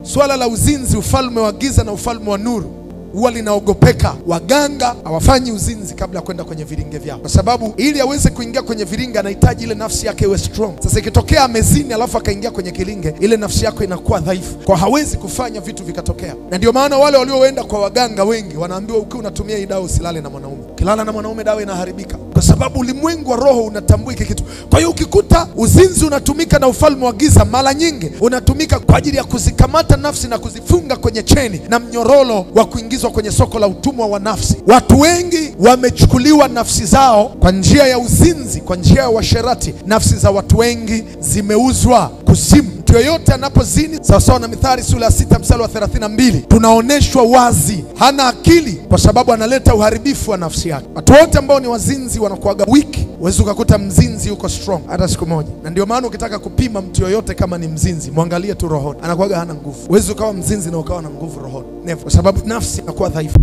Swala la uzinzi, ufalme wa giza na ufalme wa nuru, huwa linaogopeka. Waganga hawafanyi uzinzi kabla ya kwenda kwenye viringe vyao, kwa sababu ili aweze kuingia kwenye viringe anahitaji ile nafsi yake iwe strong. Sasa ikitokea amezini alafu akaingia kwenye kilinge, ile nafsi yako inakuwa dhaifu, kwa hawezi kufanya vitu vikatokea. Na ndio maana wale walioenda kwa waganga wengi wanaambiwa, ukiwa unatumia hii dawa usilale na mwanaume. Ukilala na mwanaume dawa inaharibika, kwa sababu ulimwengu wa roho unatambua hiki kitu. Kwa hiyo ukikuta uzinzi unatumika na ufalme wa giza, mara nyingi unatumika kwa ajili ya kuzikamata nafsi na kuzifunga kwenye cheni na mnyororo wa kuingizwa kwenye soko la utumwa wa nafsi. Watu wengi wamechukuliwa nafsi zao kwa njia ya uzinzi, kwa njia ya uasherati. Nafsi za watu wengi zimeuzwa kuzimu. Mtu yoyote anapozini, sawasawa na Mithali sura ya 6 mstari wa 32, tunaoneshwa wazi hana akili, kwa sababu analeta uharibifu wa nafsi yake. Watu wote ambao ni wazinzi wanakuaga wiki. Huwezi ukakuta mzinzi yuko strong hata siku moja. Na ndio maana ukitaka kupima mtu yoyote kama ni mzinzi, mwangalie tu rohoni, anakuaga hana nguvu. Huwezi ukawa mzinzi na ukawa na nguvu rohoni, never, kwa sababu nafsi inakuwa dhaifu.